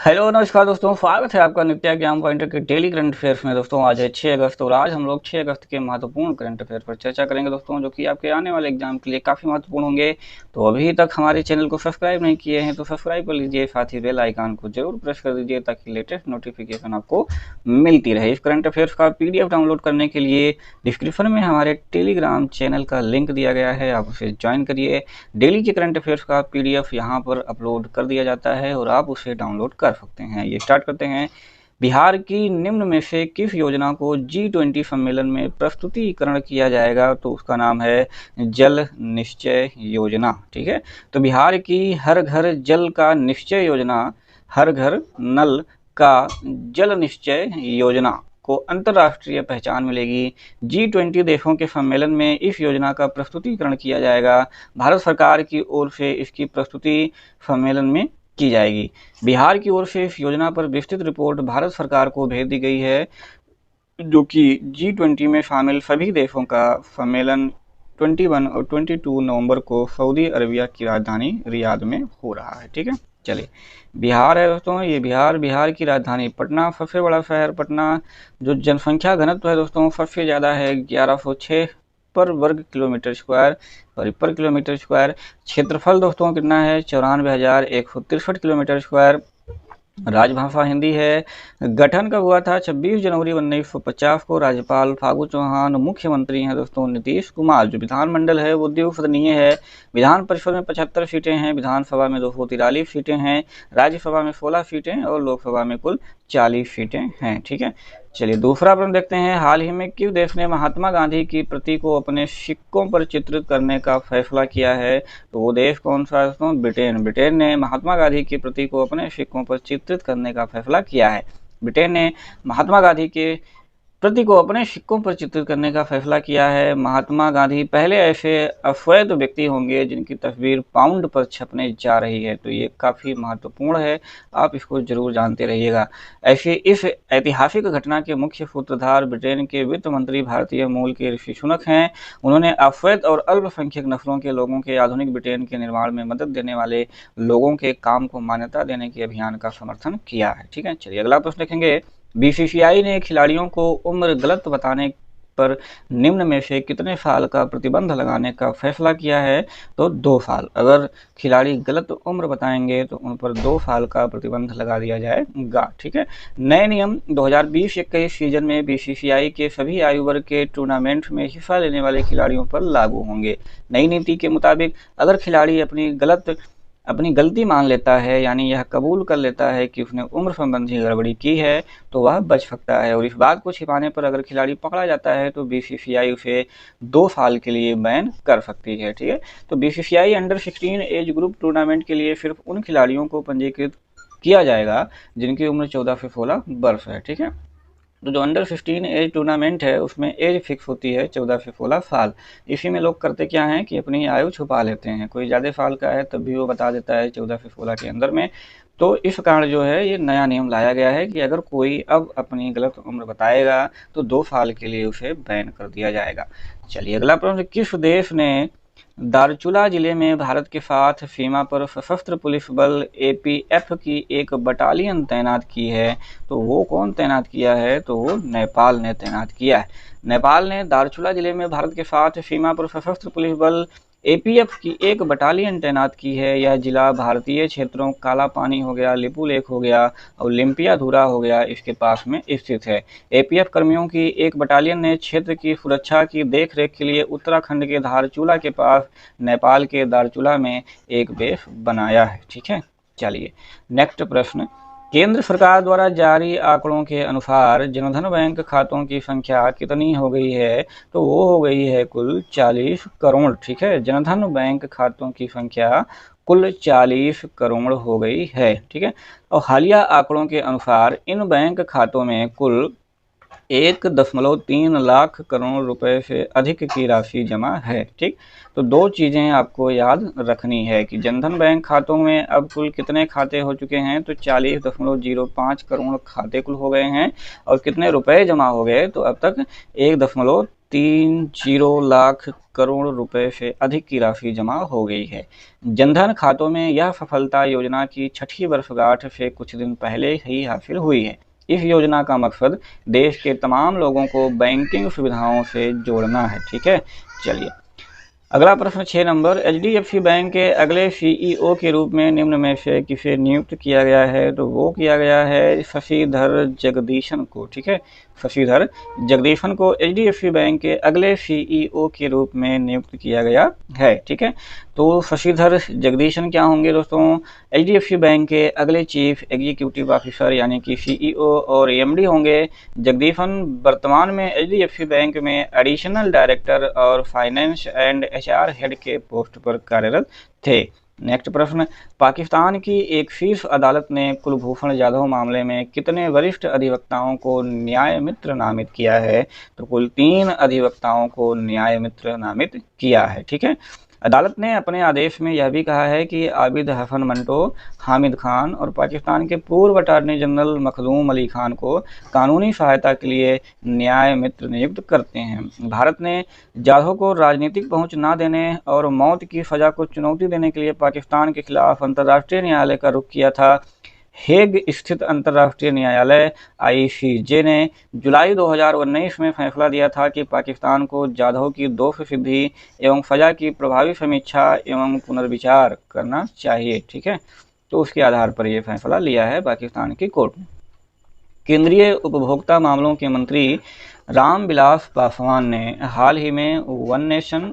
Hello नमस्कार दोस्तों, स्वागत है आपका नित्य ज्ञान पॉइंटर के डेली करंट अफेयर्स में। दोस्तों आज है 6 अगस्त और आज हम लोग 6 अगस्त के महत्वपूर्ण करंट अफेयर पर चर्चा करेंगे दोस्तों, जो कि आपके आने वाले एग्जाम के लिए काफ़ी महत्वपूर्ण होंगे। तो अभी तक हमारे चैनल को सब्सक्राइब नहीं किए हैं तो सब्सक्राइब कर लीजिए, साथ ही बेल आइकन को जरूर प्रेस कर दीजिए ताकि लेटेस्ट नोटिफिकेशन आपको मिलती रहे। इस करंट अफेयर्स का PDF डाउनलोड करने के लिए डिस्क्रिप्शन में हमारे टेलीग्राम चैनल का लिंक दिया गया है, आप उसे ज्वाइन करिए। डेली के करंट अफेयर्स का PDF यहाँ पर अपलोड कर दिया जाता है और आप उसे डाउनलोड कर सकते हैं। ये स्टार्ट करते हैं। बिहार की निम्न में से किस योजना को G20 सम्मेलन में प्रस्तुतिकरण किया जाएगा? तो उसका नाम है जल निश्चय योजना। ठीक है, तो बिहार की हर घर जल का निश्चय योजना, हर घर नल का जल निश्चय योजना को अंतर्राष्ट्रीय पहचान मिलेगी। G20 देशों के सम्मेलन में इस योजना का प्रस्तुतिकरण किया जाएगा। भारत सरकार की ओर से इसकी प्रस्तुति सम्मेलन में की जाएगी। बिहार की ओर से इस योजना पर विस्तृत रिपोर्ट भारत सरकार को भेज दी गई है, जो कि G20 में शामिल सभी देशों का सम्मेलन 21 और 22 नवंबर को सऊदी अरबिया की राजधानी रियाद में हो रहा है। ठीक है, चलिए बिहार है दोस्तों, ये बिहार की राजधानी पटना, सबसे बड़ा शहर पटना। जो जनसंख्या घनत्व है दोस्तों सबसे ज़्यादा है 1106 पर वर्ग किलोमीटर स्क्वायर, सॉरी पर किलोमीटर स्क्वायर। क्षेत्रफल दोस्तों कितना है? 94,163 किलोमीटर स्क्वायर। राजभाषा हिंदी है। गठन कब हुआ था? 26 जनवरी 1950 को। राज्यपाल फागू चौहान। मुख्यमंत्री हैं दोस्तों नीतीश कुमार। जो विधानमंडल है वो द्विसदनीय है। विधान परिषद में 75 सीटें हैं, विधानसभा में 243 सीटें हैं, राज्यसभा में 16 सीटें और लोकसभा में कुल 40 सीटें हैं। ठीक है, चलिए दूसरा प्रश्न देखते हैं। हाल ही में किस देश ने महात्मा गांधी की प्रति को अपने सिक्कों पर चित्रित करने का फैसला किया है? तो वो देश कौन सा है दोस्तों? ब्रिटेन। ब्रिटेन ने महात्मा गांधी की प्रति को अपने सिक्कों पर चित्रित करने का फैसला किया है। ब्रिटेन ने महात्मा गांधी के प्रति को अपने सिक्कों पर चित्रित करने का फैसला किया है। महात्मा गांधी पहले ऐसे अवैध व्यक्ति होंगे जिनकी तस्वीर पाउंड पर छपने जा रही है, तो ये काफ़ी महत्वपूर्ण है, आप इसको जरूर जानते रहिएगा। ऐसे इस ऐतिहासिक घटना के मुख्य सूत्रधार ब्रिटेन के वित्त मंत्री भारतीय मूल के ऋषि सुनक हैं। उन्होंने अवैध और अल्पसंख्यक नस्लों के लोगों के आधुनिक ब्रिटेन के निर्माण में मदद देने वाले लोगों के काम को मान्यता देने के अभियान का समर्थन किया है। ठीक है, चलिए अगला प्रश्न देखेंगे। BCCI ने खिलाड़ियों को उम्र गलत बताने पर निम्न में से कितने साल का प्रतिबंध लगाने का फैसला किया है? तो 2 साल। अगर खिलाड़ी गलत उम्र बताएंगे तो उन पर 2 साल का प्रतिबंध लगा दिया जाएगा। ठीक है, नए नियम 2020-21 सीजन में BCCI के सभी आयु वर्ग के टूर्नामेंट में हिस्सा लेने वाले खिलाड़ियों पर लागू होंगे। नई नीति के मुताबिक अगर खिलाड़ी अपनी गलती मान लेता है, यानी यह कबूल कर लेता है कि उसने उम्र संबंधी गड़बड़ी की है, तो वह बच सकता है। और इस बात को छिपाने पर अगर खिलाड़ी पकड़ा जाता है तो BCCI उसे 2 साल के लिए बैन कर सकती है। ठीक है, तो BCCI under 16 age group tournament के लिए सिर्फ उन खिलाड़ियों को पंजीकृत किया जाएगा जिनकी उम्र 14 से 16 वर्ष है। ठीक है, तो जो अंडर 15 एज टूर्नामेंट है उसमें एज फिक्स होती है 14 से 16 साल। इसी में लोग करते क्या हैं कि अपनी आयु छुपा लेते हैं, कोई ज़्यादा साल का है तब भी वो बता देता है 14 से 16 के अंदर में। तो इस कारण जो है ये नया नियम लाया गया है कि अगर कोई अब अपनी गलत उम्र बताएगा तो 2 साल के लिए उसे बैन कर दिया जाएगा। चलिए अगला प्रश्न। किस देश ने दारचूला जिले में भारत के साथ सीमा पर सशस्त्र पुलिस बल APF की एक बटालियन तैनात की है? तो वो कौन तैनात किया है? तो वो नेपाल ने तैनात किया है। नेपाल ने दारचूला जिले में भारत के साथ सीमा पर सशस्त्र पुलिस बल APF की एक बटालियन तैनात की है। यह जिला भारतीय क्षेत्रों काला पानी हो गया, लिपू लेक हो गया और लिम्पिया धुरा हो गया, इसके पास में स्थित है। APF कर्मियों की एक बटालियन ने क्षेत्र की सुरक्षा की देखरेख के लिए उत्तराखंड के धारचूला के पास नेपाल के दारचूला में एक बेस बनाया है। ठीक है, चलिए नेक्स्ट प्रश्न। केंद्र सरकार द्वारा जारी आंकड़ों के अनुसार जनधन बैंक खातों की संख्या कितनी हो गई है? तो वो हो गई है कुल 40 करोड़। ठीक है, जनधन बैंक खातों की संख्या कुल 40 करोड़ हो गई है। ठीक है, और हालिया आंकड़ों के अनुसार इन बैंक खातों में कुल 1.3 लाख करोड़ रुपए से अधिक की राशि जमा है। ठीक, तो 2 चीज़ें आपको याद रखनी है कि जनधन बैंक खातों में अब कुल कितने खाते हो चुके हैं? तो 40.05 करोड़ खाते कुल हो गए हैं। और कितने रुपए जमा हो गए? तो अब तक 30 लाख करोड़ रुपए से अधिक की राशि जमा हो गई है। जनधन खातों में यह सफलता योजना की 6ठी वर्षगांठ से कुछ दिन पहले ही हासिल हुई है। इस योजना का मकसद देश के तमाम लोगों को बैंकिंग सुविधाओं से जोड़ना है। ठीक है, चलिए अगला प्रश्न 6 नंबर, एचडीएफसी बैंक के अगले सीईओ के रूप में निम्न में से किसे नियुक्त किया गया है? तो वो किया गया है शशिधर जगदीशन को। ठीक है, शशिधर जगदीशन को एचडीएफसी बैंक के अगले सीईओ के रूप में नियुक्त किया गया है। ठीक है, तो शशिधर जगदीशन क्या होंगे दोस्तों? एचडीएफसी बैंक के अगले चीफ एग्जीक्यूटिव ऑफिसर यानी कि सीईओ और एमडी होंगे। जगदीशन वर्तमान में एचडीएफसी बैंक में एडिशनल डायरेक्टर और फाइनेंस एंड एचआर हेड के पोस्ट पर कार्यरत थे। नेक्स्ट प्रश्न, पाकिस्तान की एक शीर्ष अदालत ने कुलभूषण जाधव मामले में कितने वरिष्ठ अधिवक्ताओं को न्याय मित्र नामित किया है? तो कुल 3 अधिवक्ताओं को न्याय मित्र नामित किया है। ठीक है, अदालत ने अपने आदेश में यह भी कहा है कि आबिद हसन मंटो, हामिद खान और पाकिस्तान के पूर्व अटॉर्नी जनरल मखदूम अली खान को कानूनी सहायता के लिए न्याय मित्र नियुक्त करते हैं। भारत ने जाधव को राजनीतिक पहुंच न देने और मौत की सजा को चुनौती देने के लिए पाकिस्तान के खिलाफ अंतर्राष्ट्रीय न्यायालय का रुख किया था। हेग स्थित अंतर्राष्ट्रीय न्यायालय आईसीजे ने जुलाई 2019 में फैसला दिया था कि पाकिस्तान को जाधव की दोष सिद्धि एवं सजा की प्रभावी समीक्षा एवं पुनर्विचार करना चाहिए। ठीक है, तो उसके आधार पर यह फैसला लिया है पाकिस्तान की कोर्ट ने। केंद्रीय उपभोक्ता मामलों के मंत्री रामविलास पासवान ने हाल ही में वन नेशन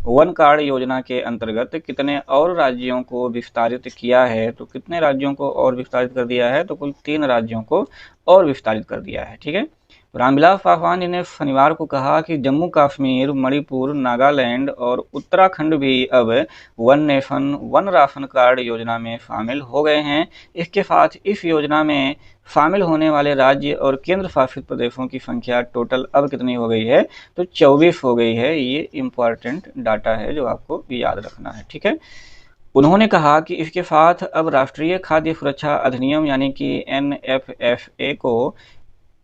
वन कार्ड योजना के अंतर्गत कितने और राज्यों को विस्तारित किया है? तो कितने राज्यों को और विस्तारित कर दिया है? तो कुल 3 राज्यों को और विस्तारित कर दिया है। ठीक है, रामविलास पासवान जी ने शनिवार को कहा कि जम्मू कश्मीर, मणिपुर, नागालैंड और उत्तराखंड भी अब one nation one ration card योजना में शामिल हो गए हैं। इसके साथ इस योजना में शामिल होने वाले राज्य और केंद्र शासित प्रदेशों की संख्या टोटल अब कितनी हो गई है? तो 24 हो गई है। ये इम्पॉर्टेंट डाटा है जो आपको याद रखना है। ठीक है, उन्होंने कहा कि इसके साथ अब राष्ट्रीय खाद्य सुरक्षा अधिनियम यानी कि NFFA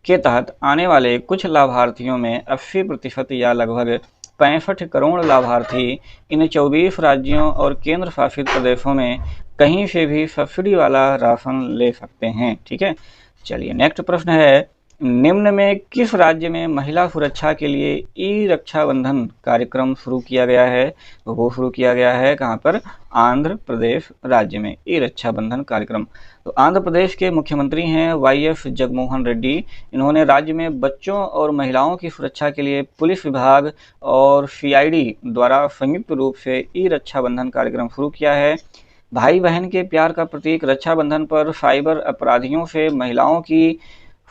के तहत आने वाले कुछ लाभार्थियों में 80% या लगभग 65 करोड़ लाभार्थी इन 24 राज्यों और केंद्र शासित प्रदेशों में कहीं से भी सब्सिडी वाला राशन ले सकते हैं। ठीक है, चलिए नेक्स्ट प्रश्न है, निम्न में किस राज्य में महिला सुरक्षा के लिए ई रक्षाबंधन कार्यक्रम शुरू किया गया है? तो वो शुरू किया गया है कहाँ पर? आंध्र प्रदेश राज्य में ई रक्षाबंधन कार्यक्रम। तो आंध्र प्रदेश के मुख्यमंत्री हैं YS जगनमोहन रेड्डी। इन्होंने राज्य में बच्चों और महिलाओं की सुरक्षा के लिए पुलिस विभाग और CID द्वारा संयुक्त रूप से ई रक्षाबंधन कार्यक्रम शुरू किया है। भाई बहन के प्यार का प्रतीक रक्षाबंधन पर साइबर अपराधियों से महिलाओं की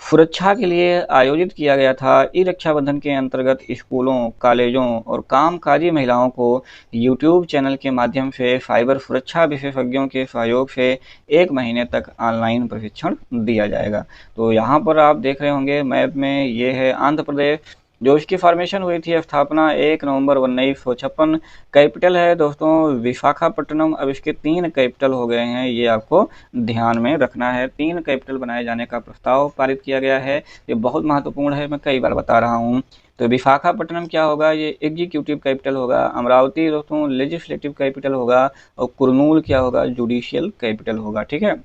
सुरक्षा के लिए आयोजित किया गया था। ई रक्षाबंधन के अंतर्गत स्कूलों, कॉलेजों और कामकाजी महिलाओं को YouTube चैनल के माध्यम से साइबर सुरक्षा विशेषज्ञों के सहयोग से 1 महीने तक ऑनलाइन प्रशिक्षण दिया जाएगा। तो यहाँ पर आप देख रहे होंगे मैप में, ये है आंध्र प्रदेश, जो इसकी फॉर्मेशन हुई थी स्थापना 1 नवंबर 1956। कैपिटल है दोस्तों विशाखापट्टनम। अब इसके 3 कैपिटल हो गए हैं, ये आपको ध्यान में रखना है। 3 कैपिटल बनाए जाने का प्रस्ताव पारित किया गया है। ये बहुत महत्वपूर्ण है, मैं कई बार बता रहा हूँ। तो विशाखापट्टनम क्या होगा? ये एग्जीक्यूटिव कैपिटल होगा। अमरावती दोस्तों लेजिस्लेटिव कैपिटल होगा। और कुरनूल क्या होगा? जुडिशियल कैपिटल होगा। ठीक है,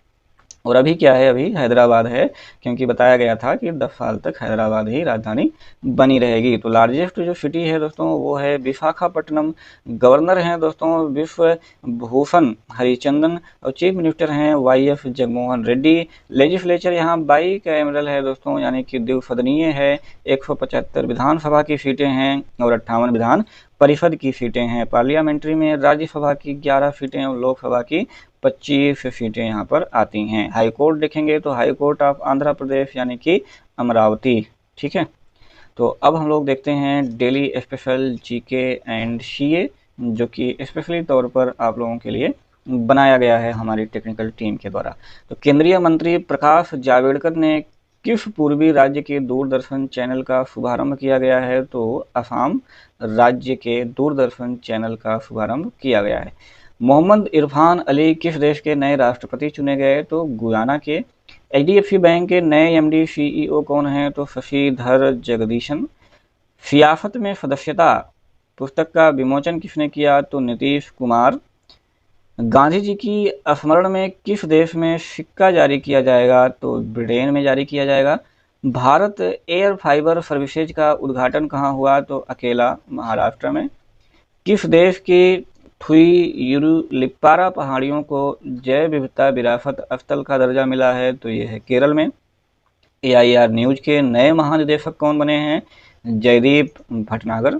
और अभी क्या है? अभी हैदराबाद है, क्योंकि बताया गया था कि 10 साल तक हैदराबाद ही राजधानी बनी रहेगी। तो लार्जेस्ट जो सिटी है दोस्तों वो है विशाखापट्टनम। गवर्नर हैं दोस्तों विश्व भूषण हरिचंदन और चीफ मिनिस्टर हैं YS जगनमोहन रेड्डी। लेजिस्लेचर यहाँ 22 कैमरल है दोस्तों, यानी कि द्विसदनीय है। 175 विधानसभा की सीटें हैं और 58 विधान परिषद की सीटें हैं। पार्लियामेंट्री में राज्यसभा की 11 सीटें और लोकसभा की 25 सीटें यहाँ पर आती हैं। हाई कोर्ट देखेंगे तो high court of Andhra Pradesh यानी कि अमरावती। ठीक है, तो अब हम लोग देखते हैं daily special GK and CA, जो कि स्पेशली तौर पर आप लोगों के लिए बनाया गया है हमारी टेक्निकल टीम के द्वारा। तो केंद्रीय मंत्री प्रकाश जावड़ेकर ने किस पूर्वी राज्य के दूरदर्शन चैनल का शुभारंभ किया गया है? तो असम राज्य के दूरदर्शन चैनल का शुभारंभ किया गया है। मोहम्मद इरफान अली किस देश के नए राष्ट्रपति चुने गए? तो गुयाना के। एचडीएफसी बैंक के नए एमडी सीईओ कौन हैं? तो शशिधर जगदीशन। सियासत में सदस्यता पुस्तक का विमोचन किसने किया? तो नीतीश कुमार। गांधी जी की स्मरण में किस देश में सिक्का जारी किया जाएगा? तो ब्रिटेन में जारी किया जाएगा। भारत एयर फाइबर सर्विसेज का उद्घाटन कहाँ हुआ? तो अकेला महाराष्ट्र में। किस देश की थुइयुरुलिप्पारा पहाड़ियों को जैव विविधता विरासत स्थल का दर्जा मिला है? तो ये है केरल में। एआईआर न्यूज के नए महानिदेशक कौन बने हैं? जयदीप भटनागर।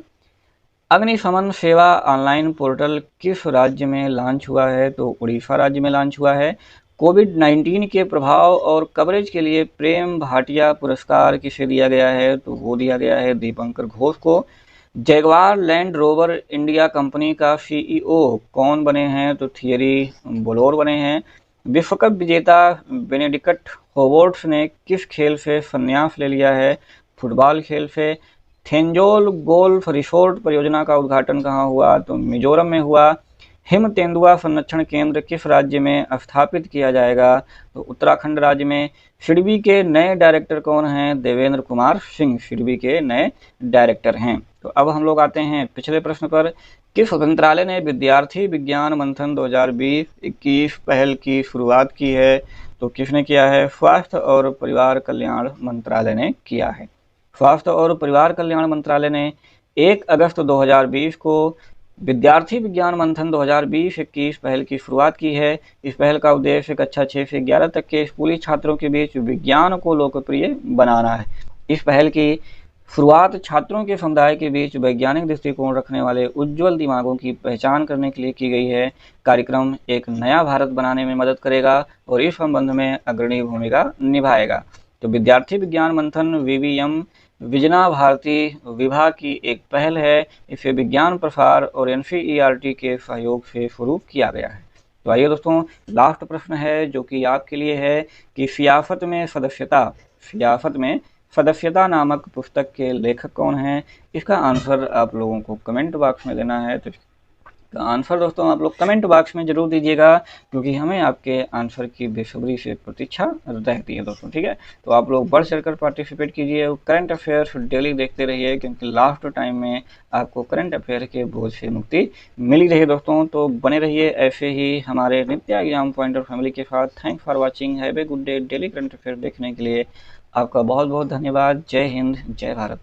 अग्निशमन सेवा ऑनलाइन पोर्टल किस राज्य में लॉन्च हुआ है? तो उड़ीसा राज्य में लॉन्च हुआ है। कोविड-19 के प्रभाव और कवरेज के लिए प्रेम भाटिया पुरस्कार किसे दिया गया है? तो वो दिया गया है दीपंकर घोष को। Jaguar land rover India company का सीईओ कौन बने हैं? तो थियरी बोलोर बने हैं। विश्व कप विजेता बेनेडिक्ट होवर्ड्स ने किस खेल से संन्यास ले लिया है? फुटबॉल खेल से। थेंजोल गोल्फ रिसोर्ट परियोजना का उद्घाटन कहाँ हुआ? तो मिजोरम में हुआ। हिम तेंदुआ संरक्षण केंद्र किस राज्य में स्थापित किया जाएगा? तो उत्तराखंड राज्य में। सिडबी के नए डायरेक्टर कौन हैं? देवेंद्र कुमार सिंह सिडबी के नए डायरेक्टर हैं। तो अब हम लोग आते हैं पिछले प्रश्न पर। किस मंत्रालय ने विद्यार्थी विज्ञान मंथन 2020-21 पहल की शुरुआत की है? तो किसने किया है? स्वास्थ्य और परिवार कल्याण मंत्रालय ने किया है। स्वास्थ्य और परिवार कल्याण मंत्रालय ने 1 अगस्त 2020 को विद्यार्थी विज्ञान मंथन 2020-21 पहल की शुरुआत की है। इस पहल का उद्देश्य कक्षा 6 से 11 तक के स्कूली छात्रों के बीच विज्ञान को लोकप्रिय बनाना है। इस पहल की शुरुआत छात्रों के समुदाय के बीच वैज्ञानिक दृष्टिकोण रखने वाले उज्ज्वल दिमागों की पहचान करने के लिए की गई है। कार्यक्रम एक नया भारत बनाने में मदद करेगा और इस संबंध में अग्रणी भूमिका निभाएगा। तो विद्यार्थी विज्ञान मंथन वीवीएम विजना भारती विभाग की एक पहल है। इसे विज्ञान प्रसार और एनसीईआरटी के सहयोग से शुरू किया गया है। तो आइए दोस्तों, लास्ट प्रश्न है जो कि आपके लिए है कि सियासत में सदस्यता नामक पुस्तक के लेखक कौन हैं? इसका आंसर आप लोगों को कमेंट बॉक्स में देना है। तो आंसर दोस्तों आप लोग कमेंट बॉक्स में जरूर दीजिएगा, क्योंकि हमें आपके आंसर की बेसब्री से प्रतीक्षा रहती है दोस्तों। ठीक है, तो आप लोग बढ़ चढ़कर पार्टिसिपेट कीजिए। करंट अफेयर्स डेली देखते रहिए, क्योंकि लास्ट टाइम में आपको करंट अफेयर के बोझ से मुक्ति मिली रही दोस्तों। तो बने रहिए ऐसे ही हमारे नित्य एग्जाम पॉइंटर फैमिली के साथ। Thanks for watching, have a good day. Daily current affair देखने के लिए आपका बहुत बहुत धन्यवाद। जय हिंद, जय भारत।